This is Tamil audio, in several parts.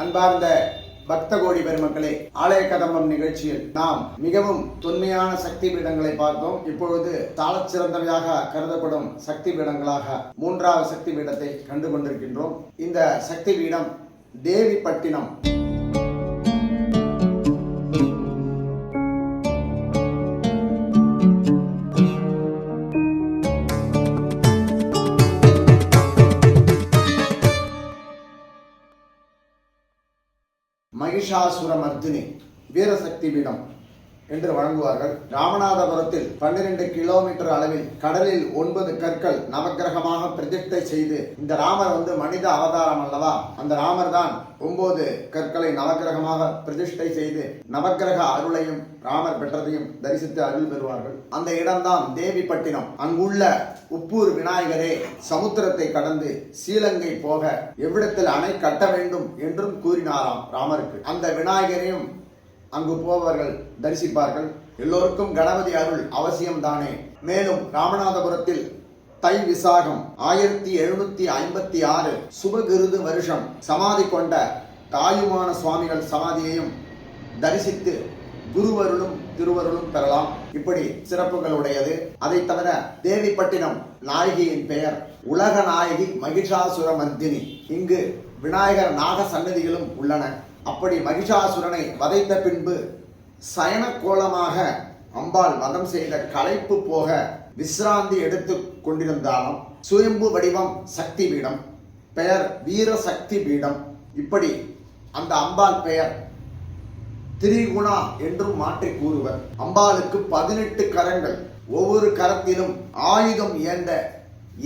அன்பார்ந்த பக்த கோடி பெருமக்களே, ஆலய கதம்பம் நிகழ்ச்சியில் நாம் மிகவும் தொன்மையான சக்தி பீடங்களை பார்த்தோம். இப்பொழுது சாலச்சிறந்தவையாக கருதப்படும் சக்தி பீடங்களாக மூன்றாவது சக்தி பீடத்தை கண்டு கொண்டிருக்கின்றோம். இந்த சக்தி பீடம் தேவிப்பட்டினம். மகிஷாசுரமர்தினி வீரசக்தி பீடம் என்று வழங்குவார்கள். ராமநாதபுரத்தில் 12 கிலோமீட்டர் அளவில் கடலில் 9 கற்கள் நவக்கிரகமாக பிரதிஷ்டை செய்து, இந்த ராமர் மனித அவதாரம் அல்லவா, அந்த ராமர் தான் 9 கற்களை நவக்கிரகமாக பிரதிஷ்டை செய்து நவக்கிரக அருளையும் ராமர் பெற்றதையும் தரிசித்து அருள் பெறுவார்கள். அந்த இடம்தான் தேவிப்பட்டினம். அங்குள்ள உப்பூர் விநாயகரே சமுத்திரத்தை கடந்து ஸ்ரீலங்கை போக எவ்விடத்தில் அணை கட்ட வேண்டும் என்றும் கூறினாராம் ராமருக்கு. அந்த விநாயகரையும் அங்கு போபவர்கள் தரிசிப்பார்கள். எல்லோருக்கும் கணபதி அருள் அவசியம்தானே. மேலும் ராமநாதபுரத்தில் தை விசாகம் 1756 சுபகிருது வருஷம் சமாதி கொண்ட தாயுமான சுவாமிகள் சமாதியையும் தரிசித்து குருவருளும் திருவருளும் பெறலாம். இப்படி சிறப்புகள் உடையது. அதை தவிர தேவிப்பட்டினம் நாயகியின் பெயர் உலக நாயகி மகிஷாசுரமர்தினி. இங்கு விநாயகர் நாக சன்னதிகளும் உள்ளன. அப்படி மகிஷாசுரனை வதைத்த பின்பு சயன கோலமாக அம்பாள் வதம் செய்த களைப்பு போக விசிராந்தி எடுத்துக் கொண்டிருந்தாலும் சுயம்பு வடிவம் சக்தி பீடம், பெயர் வீரசக்தி பீடம். இப்படி அந்த அம்பாள் பெயர் திரிகுணா என்றும் மாற்றி கூறுவர். அம்பாளுக்கு 18 கரங்கள், ஒவ்வொரு கரத்திலும் ஆயுதம் ஏந்த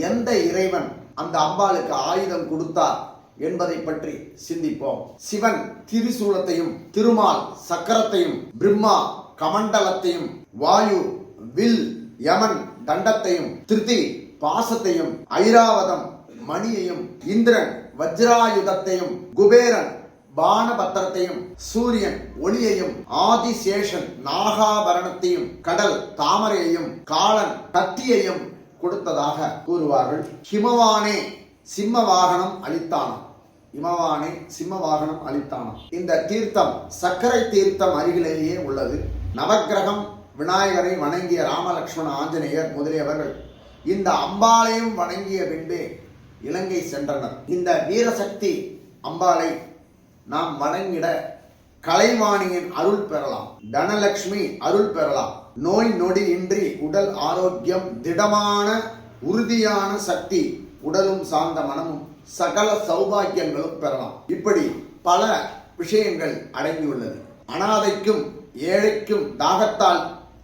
எந்த இறைவன் அந்த அம்பாளுக்கு ஆயுதம் கொடுத்தார் என்பதை பற்றி சிந்திப்போம். சிவன் திரிசூலத்தையும், திருமால் சக்கரத்தையும், பிரம்மா கமண்டலத்தையும், வாயு வில், யமன் தண்டத்தையும், திருதி பாசத்தையும், ஐராவதம் மணியையும், இந்திரன் வஜ்ராயுதத்தையும், குபேரன் பானபத்திரத்தையும், சூரியன் ஒளியையும், ஆதிசேஷன் நாகாபரணத்தையும், கடல் தாமரையையும், காலன் கத்தியையும் கொடுத்ததாக கூறுவார்கள். ஹிமவானே சிம்ம வாகனம் அளித்தானாம். இமவானே சிம்ம வாகனம் அளித்தானாம். இந்த தீர்த்தம் சக்கரை தீர்த்தம் அருகிலேயே உள்ளது. நவக்கிரகம் விநாயகரை வணங்கிய ராமலட்சுமண ஆஞ்சநேயர் முதலியவர்கள் இந்த அம்பாளையும் வணங்கிய பின்பே இலங்கை சென்றனர். இந்த வீரசக்தி அம்பாளை நாம் வணங்கிட கலைவாணியின் அருள் பெறலாம், தனலட்சுமி அருள் பெறலாம், நோய் நொடி இன்றி உடல் ஆரோக்கியம், திடமான உறுதியான சக்தி, உடலும் சார்ந்த மனமும், சகல சௌபாக்கியங்களும் பெறலாம். இப்படி பல விஷயங்கள் அடங்கியுள்ளது. அனாதைக்கும் ஏழைக்கும், தாகத்தால்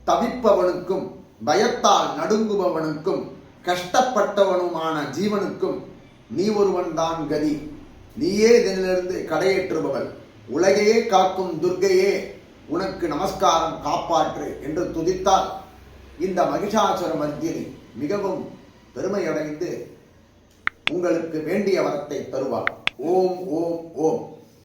தவிப்பவனுக்கும், பயத்தால் நடுங்குபவனுக்கும், கஷ்டப்பட்டவனுமான ஜீவனுக்கும் நீ ஒருவன் தான் கதி, நீயே இதனிலிருந்து கடையேற்றுபவள், உலகையே காக்கும் துர்க்கையே உனக்கு நமஸ்காரம், காப்பாற்று என்று துதித்தால் இந்த மகிஷாசுரமர்தினி மிகவும் பெருமையடைந்து உங்களுக்கு வேண்டிய வரத்தை தருவார். ஓம் ஓம் ஓம்.